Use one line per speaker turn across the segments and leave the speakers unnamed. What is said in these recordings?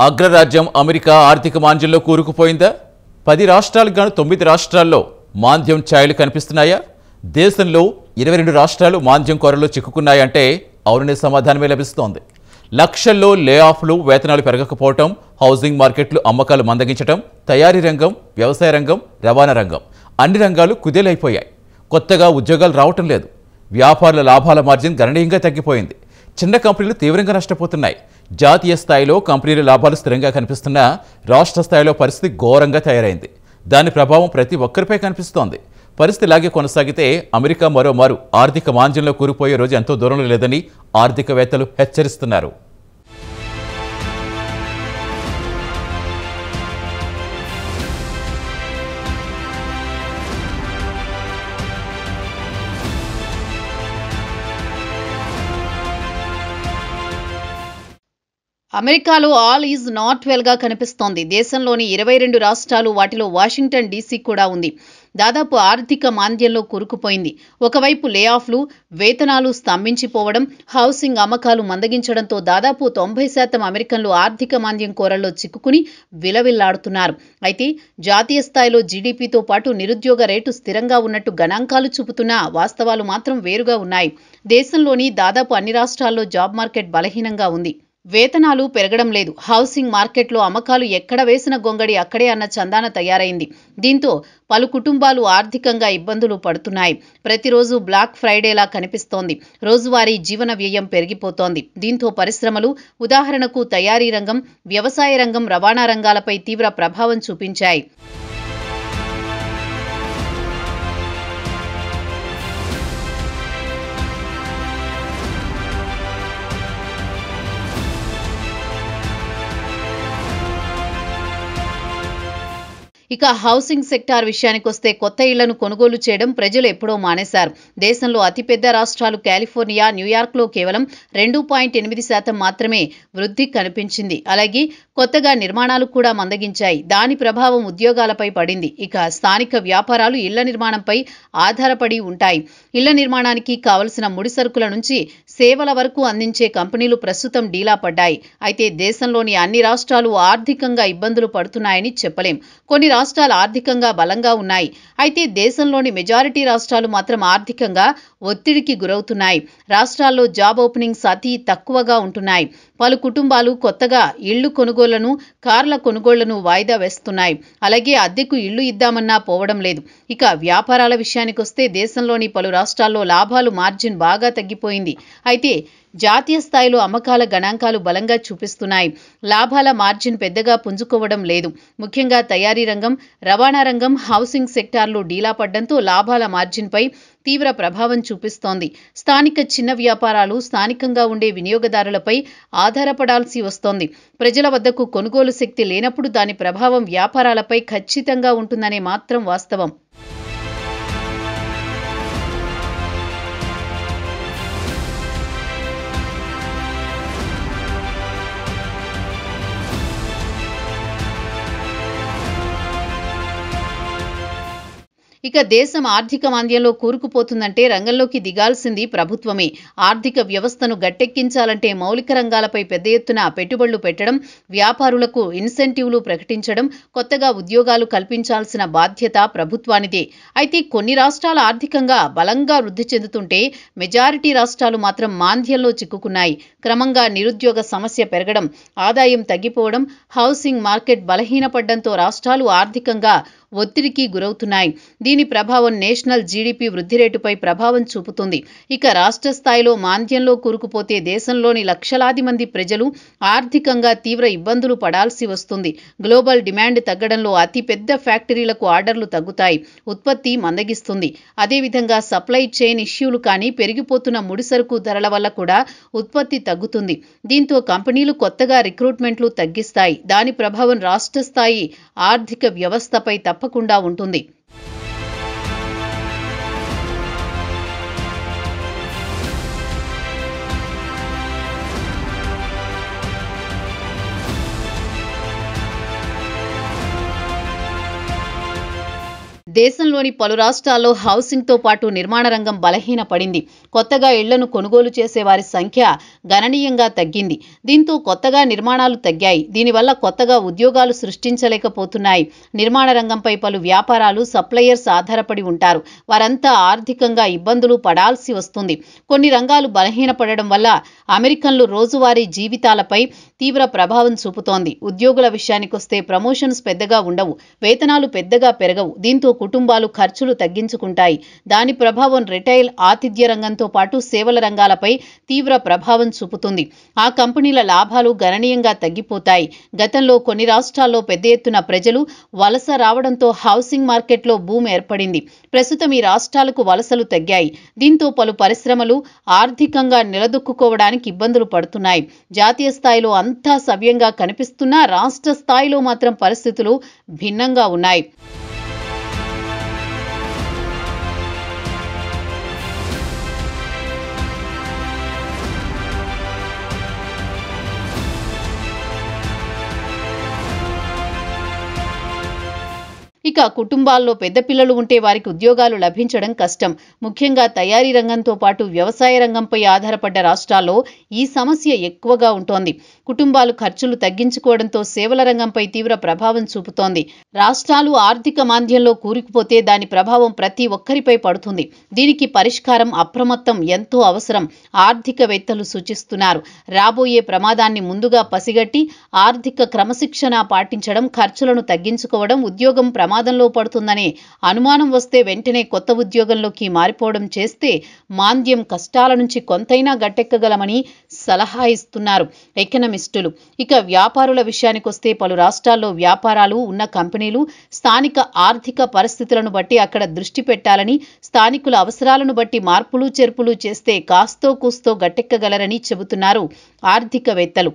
అగ్రరాజ్యం అమెరికా ఆర్థిక మాంద్యంలో కూరుకుపోయిందా? 10 రాష్ట్రాలకు గాను 9 రాష్ట్రాల్లో మాంద్యం ఛాయలు కనిపిస్తున్నాయా? దేశంలో 22 రాష్ట్రాలు మాంద్యం కొరలో చిక్కుకున్నాయంటే అవుననే సమాధానమే లభిస్తోంది. లక్షల్లో లే ఆఫ్లు, వేతనాలు పెరగకపోవటం, హౌసింగ్ మార్కెట్లు అమ్మకాలు మందగించటం, తయారీ రంగం, వ్యవసాయ రంగం, రవాణా రంగం అన్ని రంగాలు కుదేలైపోయాయి. కొత్తగా ఉద్యోగాలు రావటం లేదు. వ్యాపారుల లాభాల మార్జిన్ గణనీయంగా తగ్గిపోయింది. చిన్న కంపెనీలు తీవ్రంగా నష్టపోతున్నాయి. జాతీయ స్థాయిలో కంపెనీల లాభాలు స్థిరంగా కనిపిస్తున్నా రాష్ట్ర స్థాయిలో పరిస్థితి ఘోరంగా తయారైంది. దాని ప్రభావం ప్రతి ఒక్కరిపై కనిపిస్తోంది. పరిస్థితి ఇలాగే కొనసాగితే అమెరికా మరోమారు ఆర్థిక మాంద్యంలో కూరుకుపోయే రోజు ఎంతో దూరంలో లేదని ఆర్థికవేత్తలు హెచ్చరిస్తున్నారు.
అమెరికాలో ఆల్ ఈజ్ నాట్ వెల్ గా కనిపిస్తోంది. దేశంలోని 22 రాష్ట్రాలు, వాటిలో వాషింగ్టన్ డీసీ కూడా ఉంది. దాదాపు ఆర్థిక మాంద్యంలో కూరుకుపోయింది. ఒకవైపు లే ఆఫ్లు, వేతనాలు స్తంభించిపోవడం, హౌసింగ్ అమ్మకాలు మందగించడంతో దాదాపు 90% అమెరికన్లు ఆర్థిక మాంద్యం కోరల్లో చిక్కుకుని విలవిల్లాడుతున్నారు. అయితే జాతీయ స్థాయిలో జీడీపీతో పాటు నిరుద్యోగ రేటు స్థిరంగా ఉన్నట్టు గణాంకాలు చూపుతున్నా వాస్తవాలు మాత్రం వేరుగా ఉన్నాయి. దేశంలోని దాదాపు అన్ని రాష్ట్రాల్లో జాబ్ మార్కెట్ బలహీనంగా ఉంది. వేతనాలు పెరగడం లేదు. హౌసింగ్ మార్కెట్లో అమ్మకాలు ఎక్కడ వేసిన గొంగడి అక్కడే అన్న చందాన తయారైంది. దీంతో పలు కుటుంబాలు ఆర్థికంగా ఇబ్బందులు పడుతున్నాయి. ప్రతిరోజు బ్లాక్ ఫ్రైడేలా కనిపిస్తోంది. రోజువారీ జీవన వ్యయం పెరిగిపోతోంది. దీంతో పరిశ్రమలు, ఉదాహరణకు తయారీ రంగం, వ్యవసాయ రంగం, రవాణా రంగాలపై తీవ్ర ప్రభావం చూపించాయి. ఇక హౌసింగ్ సెక్టార్ విషయానికొస్తే కొత్త ఇళ్లను కొనుగోలు చేయడం ప్రజలు ఎప్పుడో మానేశారు. దేశంలో అతిపెద్ద రాష్ట్రాలు కాలిఫోర్నియా, న్యూయార్క్లో కేవలం 2.8% మాత్రమే వృద్ధి కనిపించింది. అలాగే కొత్తగా నిర్మాణాలు కూడా మందగించాయి. దాని ప్రభావం ఉద్యోగాలపై పడింది. ఇక స్థానిక వ్యాపారాలు ఇళ్ల నిర్మాణంపై ఆధారపడి ఉంటాయి. ఇళ్ల నిర్మాణానికి కావలసిన ముడి సరుకుల నుంచి సేవల వరకు అందించే కంపెనీలు ప్రస్తుతం డీలా పడ్డాయి. అయితే దేశంలోని అన్ని రాష్ట్రాలు ఆర్థికంగా ఇబ్బందులు పడుతున్నాయని చెప్పలేం. కొన్ని రాష్ట్రాలు ఆర్థికంగా బలంగా ఉన్నాయి. అయితే దేశంలోని మెజారిటీ రాష్ట్రాలు మాత్రం ఆర్థికంగా ఒత్తిడికి గురవుతున్నాయి. రాష్ట్రాల్లో జాబ్ ఓపెనింగ్స్ అతి తక్కువగా ఉంటున్నాయి. పలు కుటుంబాలు కొత్తగా ఇళ్లు కొనుగోళ్లను, కార్ల కొనుగోళ్లను వాయిదా వేస్తున్నాయి. అలాగే అద్దెకు ఇళ్లు ఇద్దామన్నా పోవడం లేదు. ఇక వ్యాపారాల విషయానికొస్తే దేశంలోని పలు రాష్ట్రాల్లో లాభాలు మార్జిన్ బాగా తగ్గిపోయింది. అయితే జాతీయ స్థాయిలో అమ్మకాల గణాంకాలు బలంగా చూపిస్తున్నాయి. లాభాల మార్జిన్ పెద్దగా పుంజుకోవడం లేదు. ముఖ్యంగా తయారీ రంగం, రవాణా రంగం, హౌసింగ్ సెక్టార్లు డీలా పడ్డంతో లాభాల మార్జిన్పై తీవ్ర ప్రభావం చూపిస్తోంది. స్థానిక చిన్న వ్యాపారాలు, స్థానికంగా ఉండే వినియోగదారులపై ఆధారపడాల్సి వస్తోంది. ప్రజల వద్దకు కొనుగోలు శక్తి లేనప్పుడు దాని ప్రభావం వ్యాపారాలపై ఖచ్చితంగా ఉంటుందనే మాత్రం వాస్తవం. ఇక దేశం ఆర్థిక మాంద్యంలో కూరుకుపోతుందంటే రంగంలోకి దిగాల్సింది ప్రభుత్వమే. ఆర్థిక వ్యవస్థను గట్టెక్కించాలంటే మౌలిక రంగాలపై పెద్ద ఎత్తున పెట్టుబడులు పెట్టడం, వ్యాపారులకు ఇన్సెంటివ్లు ప్రకటించడం, కొత్తగా ఉద్యోగాలు కల్పించాల్సిన బాధ్యత ప్రభుత్వానిదే. అయితే కొన్ని రాష్ట్రాలు ఆర్థికంగా బలంగా వృద్ధి చెందుతుంటే మెజారిటీ రాష్ట్రాలు మాత్రం మాంద్యంలో చిక్కుకున్నాయి. క్రమంగా నిరుద్యోగ సమస్య పెరగడం, ఆదాయం తగ్గిపోవడం, హౌసింగ్ మార్కెట్ బలహీనపడ్డంతో రాష్ట్రాలు ఆర్థికంగా ఒత్తిడికి గురవుతున్నాయి. దీని ప్రభావం నేషనల్ జీడీపీ వృద్ధి రేటుపై ప్రభావం చూపుతుంది. ఇక రాష్ట్ర స్థాయిలో మాంద్యంలో కూరుకుపోతే దేశంలోని లక్షలాది మంది ప్రజలు ఆర్థికంగా తీవ్ర ఇబ్బందులు పడాల్సి వస్తుంది. గ్లోబల్ డిమాండ్ తగ్గడంలో అతి పెద్ద ఫ్యాక్టరీలకు ఆర్డర్లు తగ్గుతాయి. ఉత్పత్తి మందగిస్తుంది. అదేవిధంగా సప్లై చైన్ ఇష్యూలు కానీ, పెరిగిపోతున్న ముడిసరుకు ధరల వల్ల కూడా ఉత్పత్తి తగ్గుతుంది. దీంతో కంపెనీలు కొత్తగా రిక్రూట్మెంట్లు తగ్గిస్తాయి. దాని ప్రభావం రాష్ట్ర స్థాయి ఆర్థిక వ్యవస్థపై తప్పకుండా ఉంటుంది. దేశంలోని పలు రాష్ట్రాల్లో హౌసింగ్తో పాటు నిర్మాణ రంగం బలహీనపడింది. కొత్తగా ఇళ్లను కొనుగోలు చేసే వారి సంఖ్య గణనీయంగా తగ్గింది. దీంతో కొత్తగా నిర్మాణాలు తగ్గాయి. దీనివల్ల కొత్తగా ఉద్యోగాలు సృష్టించలేకపోతున్నాయి. నిర్మాణ రంగంపై పలు వ్యాపారాలు, సప్లయర్స్ ఆధారపడి ఉంటారు. వారంతా ఆర్థికంగా ఇబ్బందులు పడాల్సి వస్తుంది. కొన్ని రంగాలు బలహీనపడడం వల్ల అమెరికన్లు రోజువారీ జీవితాలపై తీవ్ర ప్రభావం చూపుతోంది. ఉద్యోగుల విషయానికొస్తే ప్రమోషన్స్ పెద్దగా ఉండవు, వేతనాలు పెద్దగా పెరగవు. దీంతో కుటుంబాలు ఖర్చులు తగ్గించుకుంటాయి. దాని ప్రభావం రిటైల్, ఆతిథ్య రంగంతో పాటు సేవల రంగాలపై తీవ్ర ప్రభావం చూపుతుంది. ఆ కంపెనీల లాభాలు గణనీయంగా తగ్గిపోతాయి. గతంలో కొన్ని రాష్ట్రాల్లో పెద్ద ఎత్తున ప్రజలు వలస రావడంతో హౌసింగ్ మార్కెట్లో బూమ్ ఏర్పడింది. ప్రస్తుతం ఈ రాష్ట్రాలకు వలసలు తగ్గాయి. దీంతో పలు పరిశ్రమలు ఆర్థికంగా నిలదొక్కుకోవడానికి ఇబ్బందులు పడుతున్నాయి. జాతీయ స్థాయిలో అంతా సవ్యంగా కనిపిస్తున్నా రాష్ట్ర స్థాయిలో మాత్రం పరిస్థితులు భిన్నంగా ఉన్నాయి. ఇక కుటుంబాల్లో పెద్ద పిల్లలు ఉంటే వారికి ఉద్యోగాలు లభించడం కష్టం. ముఖ్యంగా తయారీ రంగంతో పాటు వ్యవసాయ రంగంపై ఆధారపడ్డ రాష్ట్రాల్లో ఈ సమస్య ఎక్కువగా ఉంటోంది. కుటుంబాలు ఖర్చులు తగ్గించుకోవడంతో సేవల రంగంపై తీవ్ర ప్రభావం చూపుతోంది. రాష్ట్రాలు ఆర్థిక మాంద్యంలో కూరుకుపోతే దాని ప్రభావం ప్రతి ఒక్కరిపై పడుతుంది. దీనికి పరిష్కారం అప్రమత్తం ఎంతో అవసరం. ఆర్థికవేత్తలు సూచిస్తున్నారు. రాబోయే ప్రమాదాన్ని ముందుగా పసిగట్టి ఆర్థిక క్రమశిక్షణ పాటించడం, ఖర్చులను తగ్గించుకోవడం, ఉద్యోగం ప్రమాదంలో పడుతుందనే అనుమానం వస్తే వెంటనే కొత్త ఉద్యోగంలోకి మారిపోవడం చేస్తే మాంద్యం కష్టాల నుంచి కొంతైనా గట్టెక్కగలమని సలహా ఇస్తున్నారు ఎకనమిస్టులు. ఇక వ్యాపారుల విషయానికొస్తే పలు రాష్ట్రాల్లో వ్యాపారాలు ఉన్న కంపెనీలు స్థానిక ఆర్థిక పరిస్థితులను బట్టి అక్కడ దృష్టి పెట్టాలని, స్థానికుల అవసరాలను బట్టి మార్పులు చేర్పులు చేస్తే కాస్తో కూస్తో గట్టెక్కగలరని చెబుతున్నారు ఆర్థికవేత్తలు.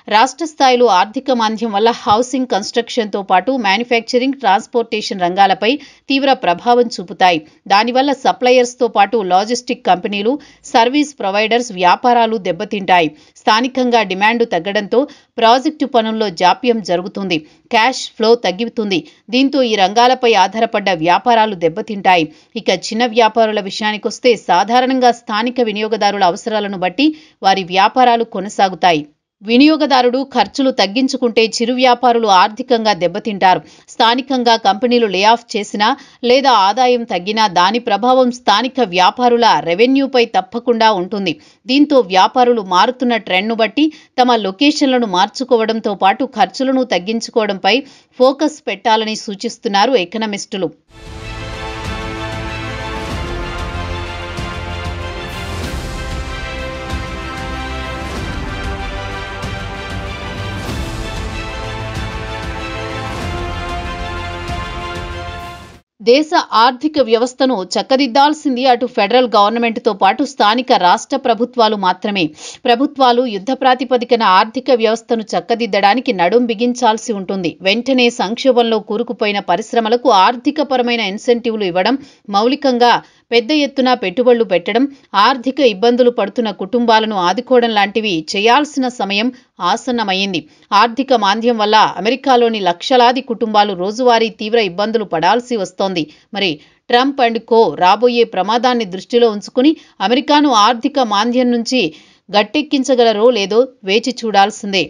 రాష్ట్ర స్థాయిలో ఆర్థిక మాంద్యం వల్ల హౌసింగ్, కన్స్ట్రక్షన్తో పాటు మ్యానుఫ్యాక్చరింగ్, ట్రాన్స్పోర్టేషన్ రంగాలపై తీవ్ర ప్రభావం చూపుతాయి. దానివల్ల సప్లయర్స్తో పాటు లాజిస్టిక్ కంపెనీలు, సర్వీస్ ప్రొవైడర్స్ వ్యాపారాలు దెబ్బతింటాయి. స్థానికంగా డిమాండ్ తగ్గడంతో ప్రాజెక్టు పనుల్లో జాప్యం జరుగుతుంది. క్యాష్ ఫ్లో తగ్గుతుంది. దీంతో ఈ రంగాలపై ఆధారపడ్డ వ్యాపారాలు దెబ్బతింటాయి. ఇక చిన్న వ్యాపారుల విషయానికొస్తే సాధారణంగా స్థానిక వినియోగదారుల అవసరాలను బట్టి వారి వ్యాపారాలు కొనసాగుతాయి. వినియోగదారుడు ఖర్చులు తగ్గించుకుంటే చిరు వ్యాపారులు ఆర్థికంగా దెబ్బతింటారు. స్థానికంగా కంపెనీలు లేఆఫ్ చేసినా లేదా ఆదాయం తగ్గినా దాని ప్రభావం స్థానిక వ్యాపారుల రెవెన్యూపై తప్పకుండా ఉంటుంది. దీంతో వ్యాపారులు మారుతున్న ట్రెండ్ను బట్టి తమ లొకేషన్లను మార్చుకోవడంతో పాటు ఖర్చులను తగ్గించుకోవడంపై ఫోకస్ పెట్టాలని సూచిస్తున్నారు ఎకనమిస్టులు. దేశ ఆర్థిక వ్యవస్థను చక్కదిద్దాల్సింది అటు ఫెడరల్ గవర్నమెంట్తో పాటు స్థానిక రాష్ట్ర ప్రభుత్వాలు మాత్రమే. ప్రభుత్వాలు యుద్ధ ప్రాతిపదికన ఆర్థిక వ్యవస్థను చక్కదిద్దడానికి నడుం బిగించాల్సి ఉంటుంది. వెంటనే సంక్షోభంలో కూరుకుపోయిన పరిశ్రమలకు ఆర్థికపరమైన ఇన్సెంటివ్లు ఇవ్వడం, మౌలికంగా పెద్ద ఎత్తున పెట్టుబడులు పెట్టడం, ఆర్థిక ఇబ్బందులు పడుతున్న కుటుంబాలను ఆదుకోవడం లాంటివి చేయాల్సిన సమయం ఆసన్నమైంది. ఆర్థిక మాంద్యం వల్ల అమెరికాలోని లక్షలాది కుటుంబాలు రోజువారీ తీవ్ర ఇబ్బందులు పడాల్సి వస్తోంది. మరి ట్రంప్ అండ్ కో రాబోయే ప్రమాదాన్ని దృష్టిలో ఉంచుకుని అమెరికాను ఆర్థిక మాంద్యం నుంచి గట్టెక్కించగలరో లేదో వేచి చూడాల్సిందే.